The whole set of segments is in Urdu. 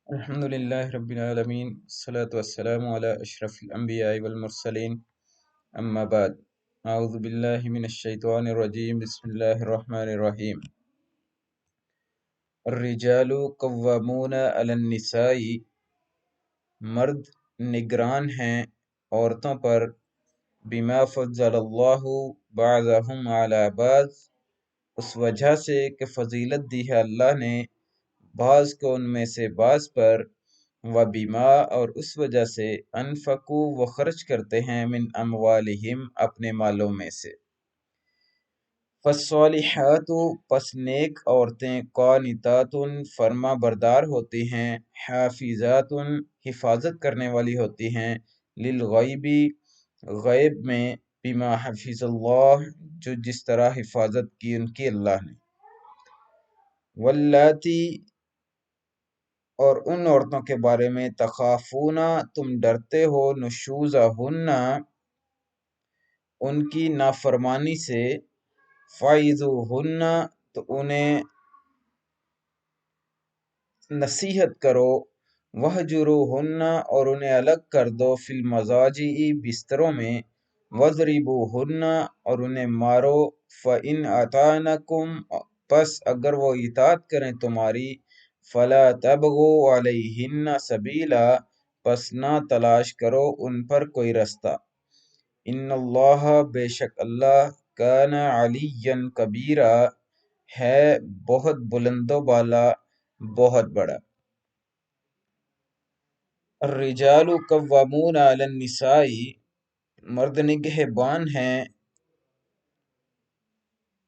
الحمد لله رب العالمين الصلاة والسلام على أشرف الأنبياء والمرسلين أما بعد أعوذ بالله من الشيطان الرجيم بسم الله الرحمن الرحيم الرجال قوامون على النساء مرد نگران ہیں عورتوں پر بما فضل اللہ بعضهم على بعض اس وجہ سے کہ فضیلت دی ہے اللہ نے بعض کو ان میں سے بعض پر و بیما اور اس وجہ سے انفقو وہ خرچ کرتے ہیں من اموالہم اپنے مالوں میں سے فالصالحات پس نیک عورتیں قانتات فرما بردار ہوتی ہیں حافظات حفاظت کرنے والی ہوتی ہیں للغیبی غیب میں بما حفظ اللہ جو جس طرح حفاظت کی ان کی اللہ نے واللاتی اور ان عورتوں کے بارے میں تخافونا تم ڈرتے ہو نشوزہن ان کی نافرمانی سے فعظوہن تو انہیں نصیحت کرو وہجروہن اور انہیں الگ کر دو فی المضاجع بستروں میں وضربوہن اور انہیں مارو فإن اطعنکم پس اگر وہ اطاعت کریں تمہاری فلا تبغوا علیہن سبیلا پس نہ تلاش کرو ان پر کوئی رستہ ان اللہ بے شک اللہ کان علیٰ کبیرا ہے بہت بلند و بالا بہت بڑا الرجال قوامون علی النساء مرد نگہبان ہیں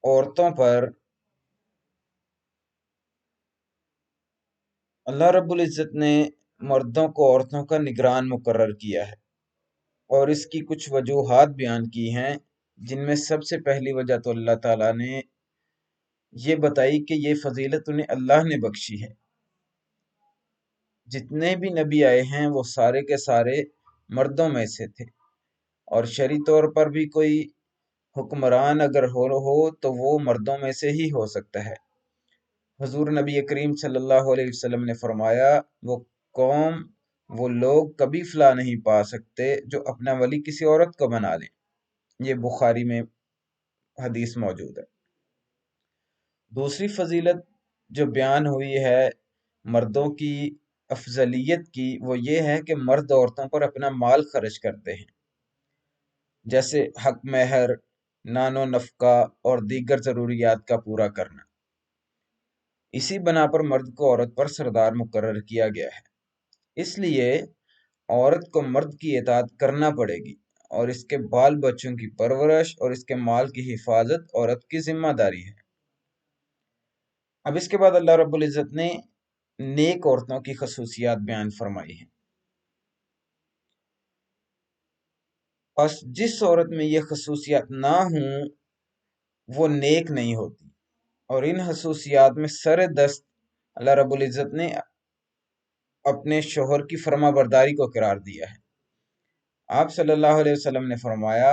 عورتوں پر اللہ رب العزت نے مردوں کو عورتوں کا نگران مقرر کیا ہے اور اس کی کچھ وجوہات بیان کی ہیں جن میں سب سے پہلی وجہ تو اللہ تعالیٰ نے یہ بتائی کہ یہ فضیلت انہیں اللہ نے بخشی ہے جتنے بھی نبی آئے ہیں وہ سارے کے سارے مردوں میں سے تھے اور شرعی طور پر بھی کوئی حکمران اگر ہو تو وہ مردوں میں سے ہی ہو سکتا ہے حضور نبی کریم صلی اللہ علیہ وسلم نے فرمایا وہ قوم وہ لوگ کبھی فلاح نہیں پا سکتے جو اپنا ولی کسی عورت کو بنا لیں یہ بخاری میں حدیث موجود ہے دوسری فضیلت جو بیان ہوئی ہے مردوں کی افضلیت کی وہ یہ ہے کہ مرد عورتوں پر اپنا مال خرچ کرتے ہیں جیسے حق مہر نان و نفقہ اور دیگر ضروریات کا پورا کرنا اسی بنا پر مرد کو عورت پر سردار مقرر کیا گیا ہے اس لیے عورت کو مرد کی اطاعت کرنا پڑے گی اور اس کے بال بچوں کی پرورش اور اس کے مال کی حفاظت عورت کی ذمہ داری ہے اب اس کے بعد اللہ رب العزت نے نیک عورتوں کی خصوصیات بیان فرمائی ہیں بس جس عورت میں یہ خصوصیات نہ ہوں وہ نیک نہیں ہوتی اور ان خصوصیات میں سر دست اللہ رب العزت نے اپنے شوہر کی فرما برداری کو قرار دیا ہے آپ صلی اللہ علیہ وسلم نے فرمایا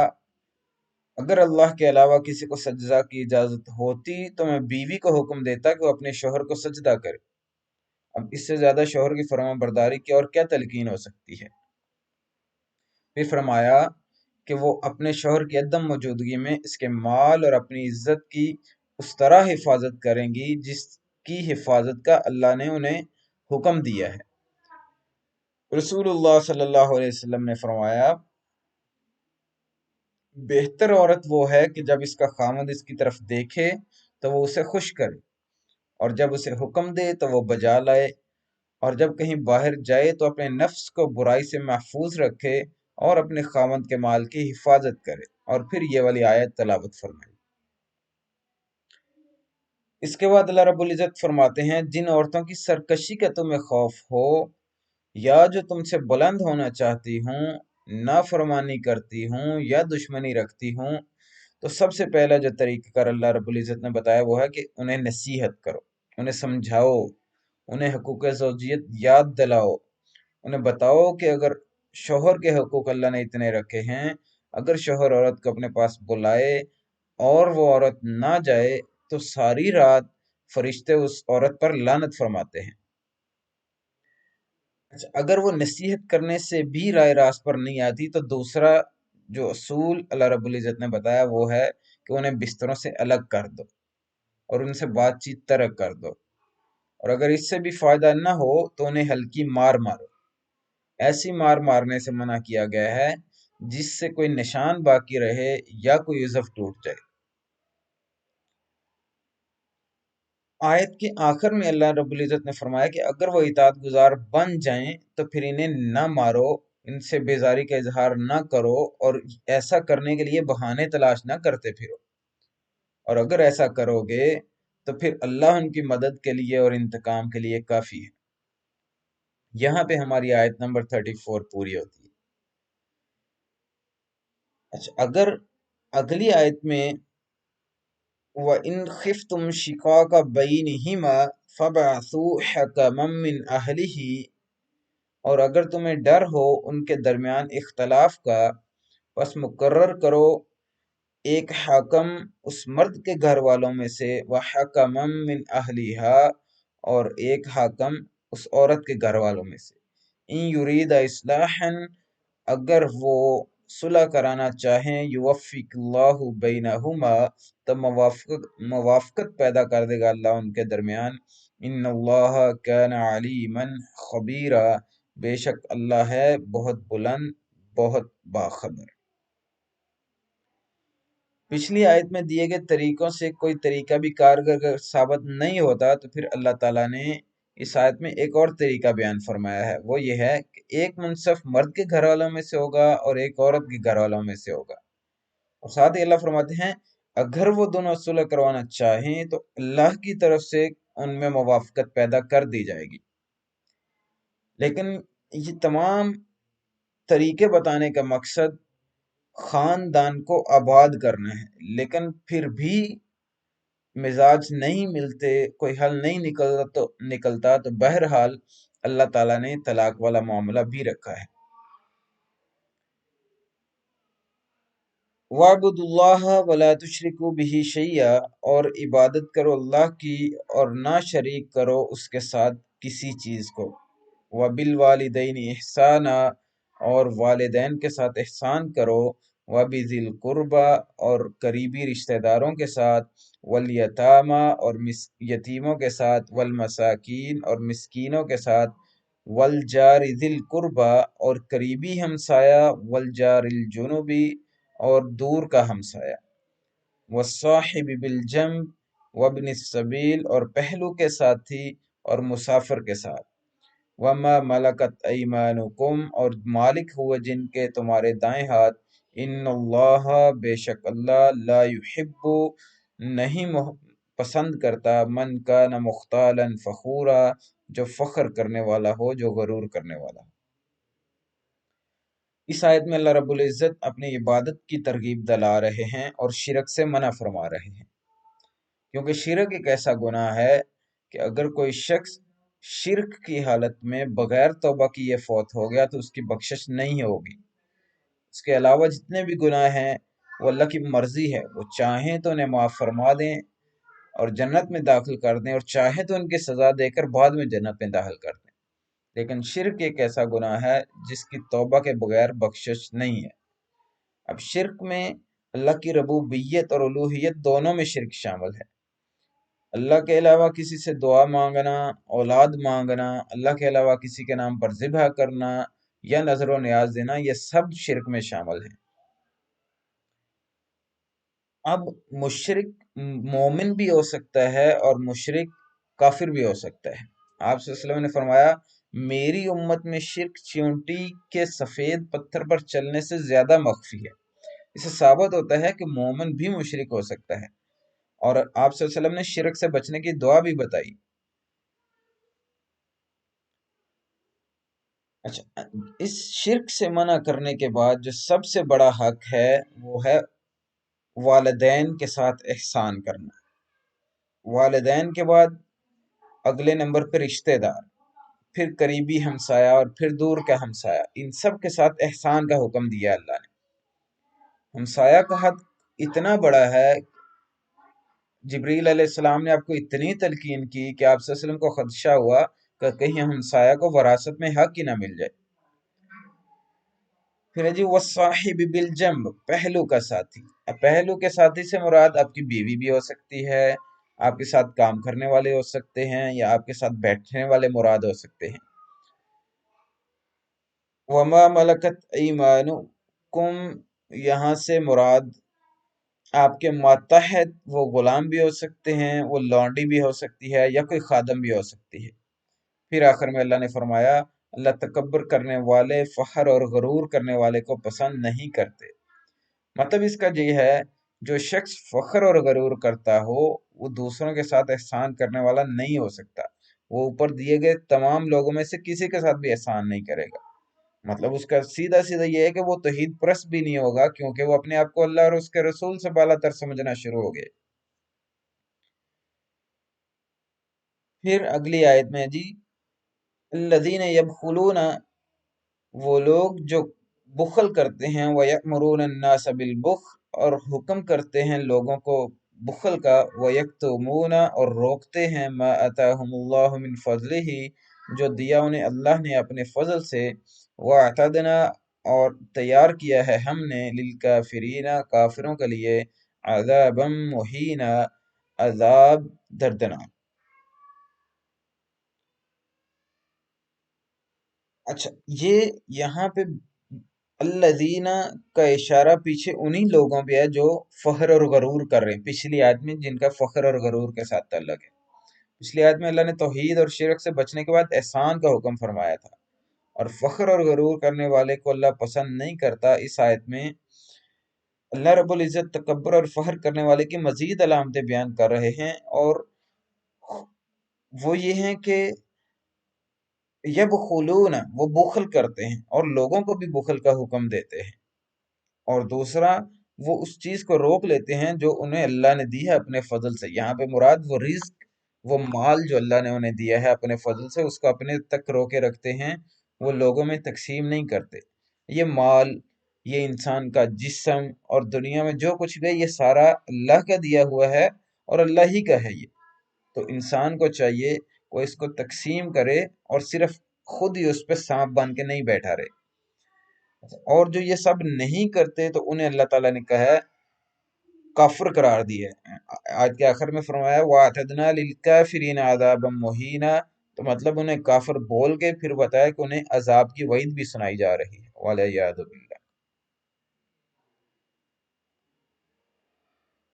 اگر اللہ کے علاوہ کسی کو سجدہ کی اجازت ہوتی تو میں بیوی کو حکم دیتا کہ وہ اپنے شوہر کو سجدہ کرے اب اس سے زیادہ شوہر کی فرما برداری کی اور کیا تلقین ہو سکتی ہے پھر فرمایا کہ وہ اپنے شوہر کی عدم موجودگی میں اس کے مال اور اپنی عزت کی اس طرح حفاظت کریں گی جس کی حفاظت کا اللہ نے انہیں حکم دیا ہے رسول اللہ صلی اللہ علیہ وسلم نے فرمایا بہتر عورت وہ ہے کہ جب اس کا خامد اس کی طرف دیکھے تو وہ اسے خوش کرے اور جب اسے حکم دے تو وہ بجا لائے اور جب کہیں باہر جائے تو اپنے نفس کو برائی سے محفوظ رکھے اور اپنے خامد کے مال کی حفاظت کرے اور پھر یہ والی آیت تلاوت فرمائی اس کے بعد اللہ رب العزت فرماتے ہیں جن عورتوں کی سرکشی کا تمہیں خوف ہو یا جو تم سے بلند ہونا چاہتی ہوں نافرمانی کرتی ہوں یا دشمنی رکھتی ہوں تو سب سے پہلا جو طریقہ کار اللہ رب العزت نے بتایا وہ ہے کہ انہیں نصیحت کرو انہیں سمجھاؤ انہیں حقوق زوجیت یاد دلاؤ انہیں بتاؤ کہ اگر شوہر کے حقوق اللہ نے اتنے رکھے ہیں اگر شوہر عورت کو اپنے پاس بلائے اور وہ عورت نہ جائے تو ساری رات فرشتے اس عورت پر لعنت فرماتے ہیں اچھا، اگر وہ نصیحت کرنے سے بھی رائے راست پر نہیں آتی تو دوسرا جو اصول اللہ رب العزت نے بتایا وہ ہے کہ انہیں بستروں سے الگ کر دو اور ان سے بات چیت ترک کر دو، اور اگر اس سے بھی فائدہ نہ ہو تو انہیں ہلکی مار مارو۔ ایسی مار مارنے سے منع کیا گیا ہے جس سے کوئی نشان باقی رہے یا کوئی عضو ٹوٹ جائے۔ آیت کے آخر میں اللہ رب العزت نے فرمایا کہ اگر وہ اطاعت گزار بن جائیں تو پھر انہیں نہ مارو، ان سے بیزاری کا اظہار نہ کرو اور ایسا کرنے کے لیے بہانے تلاش نہ کرتے پھرو، اور اگر ایسا کرو گے تو پھر اللہ ان کی مدد کے لیے اور انتقام کے لیے کافی ہے۔ یہاں پہ ہماری آیت نمبر 34 پوری ہوتی ہے۔ اچھا، اگر اگلی آیت میں وَإِنْ خِفْتُمْ شِقَاقَ بَيْنِهِمَا فَابْعَثُوا حَكَمًا مِّنْ أَهْلِهِ، اور اگر تمہیں ڈر ہو ان کے درمیان اختلاف کا، پس مقرر کرو ایک حاکم اس مرد کے گھر والوں میں سے، وَحَكَمًا مِّنْ أَهْلِهَا، اور ایک حاکم اس عورت کے گھر والوں میں سے، إِن يُرِيدَ إِصْلَاحًا، اگر وہ صلح کرانا چاہیں، یوفق اللہ بینہما، تب موافقت پیدا کر دے گا اللہ ان کے درمیان۔ ان اللہ کان علیما خبیرا، بے شک اللہ ہے بہت بلند، بہت باخبر۔ پچھلی آیت میں دیے گئے طریقوں سے کوئی طریقہ بھی کارگر ثابت نہیں ہوتا تو پھر اللہ تعالیٰ نے اس آیت میں ایک اور طریقہ بیان فرمایا ہے، وہ یہ ہے کہ ایک منصف مرد کے گھر والوں میں سے ہوگا اور ایک عورت کے گھر والوں میں سے ہوگا، اور ساتھ ہی اللہ فرماتے ہیں اگر وہ دونوں صلح کروانا چاہیں تو اللہ کی طرف سے ان میں موافقت پیدا کر دی جائے گی۔ لیکن یہ تمام طریقے بتانے کا مقصد خاندان کو آباد کرنا ہے، لیکن پھر بھی مزاج نہیں ملتے، کوئی حل نہیں نکلتا تو بہرحال اللہ تعالیٰ نے طلاق والا معاملہ بھی رکھا ہے۔ وَاعْبُدُوا اللَّهَ وَلَا تُشْرِكُوا بِهِ شَيْئًا، اور عبادت کرو اللہ کی اور نہ شریک کرو اس کے ساتھ کسی چیز کو۔ وَبِالْوَالِدَيْنِ إِحْسَانًا، اور والدین کے ساتھ احسان کرو۔ وَبِذِي الْقُرْبَى، اور قریبی رشتہ داروں کے ساتھ۔ وَالْيَتَامَى، اور یتیموں کے ساتھ۔ وَالْمَسَاكِينَ، اور مسکینوں کے ساتھ۔ وَالْجَارِ ذِي الْقُرْبَى، اور قریبی ہمسایہ۔ وَالْجَارِ الْجُنُبِ، اور دور کا ہمسایہ۔ وَالصَّاحِبِ بِالْجَنبِ وَابْنِ السَّبِيلِ، اور پہلو کے ساتھی اور مسافر کے ساتھ۔ وَمَا مَلَكَتْ أَيْمَانُكُمْ، اور مالک ہوئے جن کے تمہارے دائیں ہاتھ۔ إِنَّ اللَّهَ، بے شک اللہ، لا يحب، نہیں پسند کرتا، من کان مختالا فخورا، جو فخر کرنے والا ہو، جو غرور کرنے والا ہو۔ اس آیت میں اللہ رب العزت اپنی عبادت کی ترغیب دلا رہے ہیں اور شرک سے منع فرما رہے ہیں، کیونکہ شرک ایک ایسا گناہ ہے کہ اگر کوئی شخص شرک کی حالت میں بغیر توبہ کیے فوت ہو گیا تو اس کی بخشش نہیں ہوگی۔ اس کے علاوہ جتنے بھی گناہ ہیں وہ اللہ کی مرضی ہے، وہ چاہیں تو انہیں معاف فرما دیں اور جنت میں داخل کر دیں، اور چاہیں تو ان کی سزا دے کر بعد میں جنت میں داخل کر دیں۔ لیکن شرک ایک ایسا گناہ ہے جس کی توبہ کے بغیر بخشش نہیں ہے۔ اب شرک میں اللہ کی ربوبیت اور الوہیت دونوں میں شرک شامل ہے۔ اللہ کے علاوہ کسی سے دعا مانگنا، اولاد مانگنا، اللہ کے علاوہ کسی کے نام پر ذبح کرنا یا نذر و نیاز دینا، یہ سب شرک میں شامل ہیں۔ اب مشرک مومن بھی ہو سکتا ہے اور مشرک کافر بھی ہو سکتا ہے۔ آپ صلی اللہ علیہ وسلم نے فرمایا میری امت میں شرک چیونٹی کے سفید پتھر پر چلنے سے زیادہ مخفی ہے۔ اس سے ثابت ہوتا ہے کہ مومن بھی مشرک ہو سکتا ہے، اور آپ صلی اللہ علیہ وسلم نے شرک سے بچنے کی دعا بھی بتائی۔ اچھا، اس شرک سے منع کرنے کے بعد جو سب سے بڑا حق ہے وہ ہے والدین کے ساتھ احسان کرنا۔ والدین کے بعد اگلے نمبر پہ رشتہ دار، پھر قریبی ہمسایہ، اور پھر دور کا ہمسایہ۔ ان سب کے ساتھ احسان کا حکم دیا اللہ نے۔ ہمسایہ کا حق اتنا بڑا ہے، جبریل علیہ السلام نے آپ کو اتنی تلقین کی کہ آپ صلی اللہ علیہ وسلم کو خدشہ ہوا کہ کہیں ہمسایہ کو وراثت میں حق ہی نہ مل جائے۔ پھر ہے جی والصاحب بالجنب، پہلو کا ساتھی۔ اب پہلو کے ساتھی سے مراد آپ کی بیوی بھی ہو سکتی ہے، آپ کے ساتھ کام کرنے والے ہو سکتے ہیں، یا آپ کے ساتھ بیٹھنے والے مراد ہو سکتے ہیں۔ وما ملکت ایمانکم، یہاں سے مراد آپ کے ماتحت وہ غلام بھی ہو سکتے ہیں، وہ لونڈی بھی ہو سکتی ہے، یا کوئی خادم بھی ہو سکتی ہے۔ پھر آخر میں اللہ نے فرمایا اللہ تکبر کرنے والے، فخر اور غرور کرنے والے کو پسند نہیں کرتے۔ مطلب اس کا یہ ہے، جو شخص فخر اور غرور کرتا ہو وہ دوسروں کے ساتھ احسان کرنے والا نہیں ہو سکتا، وہ اوپر دیے گئے تمام لوگوں میں سے کسی کے ساتھ بھی احسان نہیں کرے گا۔ مطلب اس کا سیدھا سیدھا یہ ہے کہ وہ توحید پرست بھی نہیں ہوگا، کیونکہ وہ اپنے آپ کو اللہ اور اس کے رسول سے بالا تر سمجھنا شروع ہو گئے۔ پھر اگلی آیت میں جی الذین یبخلون، وہ لوگ جو بخل کرتے ہیں، وَيَأْمُرُونَ النَّاسَ بِالْبُخْلِ، اور حکم کرتے ہیں لوگوں کو بخل کا، وَيَكْتُمُونَ، اور روکتے ہیں، مَا آتَاهُمُ اللَّهُ مِنْ فَضْلِهِ، جو دیا انہیں اللہ نے اپنے فضل سے، وَأَعْتَدْنَا، اور تیار کیا ہے ہم نے، لِلْكَافِرِينَ، کافروں کے لیے، عَذَابًا مُهِينًا، عذاب دردناک۔ اچھا، یہ یہاں پہ الذین کا اشارہ پیچھے انہی لوگوں پہ ہے جو فخر اور غرور کر رہے ہیں، پچھلی آیت میں جن کا فخر اور غرور کے ساتھ تعلق ہے۔ پچھلی آیت میں اللہ نے توحید اور شرک سے بچنے کے بعد احسان کا حکم فرمایا تھا، اور فخر اور غرور کرنے والے کو اللہ پسند نہیں کرتا۔ اس آیت میں اللہ رب العزت تکبر اور فخر کرنے والے کی مزید علامتیں بیان کر رہے ہیں، اور وہ یہ ہیں کہ یبخلون، وہ بخل کرتے ہیں اور لوگوں کو بھی بخل کا حکم دیتے ہیں، اور دوسرا وہ اس چیز کو روک لیتے ہیں جو انہیں اللہ نے دی ہے اپنے فضل سے۔ یہاں پہ مراد وہ رزق، وہ مال جو اللہ نے انہیں دیا ہے اپنے فضل سے، اس کو اپنے تک روکے رکھتے ہیں، وہ لوگوں میں تقسیم نہیں کرتے۔ یہ مال، یہ انسان کا جسم اور دنیا میں جو کچھ بھی ہے، یہ سارا اللہ کا دیا ہوا ہے اور اللہ ہی کا ہے یہ۔ تو انسان کو چاہیے وہ اس کو تقسیم کرے، اور صرف خود ہی اس پہ سانپ بن کے نہیں بیٹھا رہے۔ اور جو یہ سب نہیں کرتے تو انہیں اللہ تعالیٰ نے کہا ہے کافر قرار دیا ہے۔ آج کے آخر میں فرمایا وَأَعْتَدْنَا لِلْكَافِرِينَ عَذَابًا مُهِينًا، تو مطلب انہیں کافر بول کے پھر بتایا کہ انہیں عذاب کی وعید بھی سنائی جا رہی ہے، وَالْعِیَاذُ بِاللَّہ۔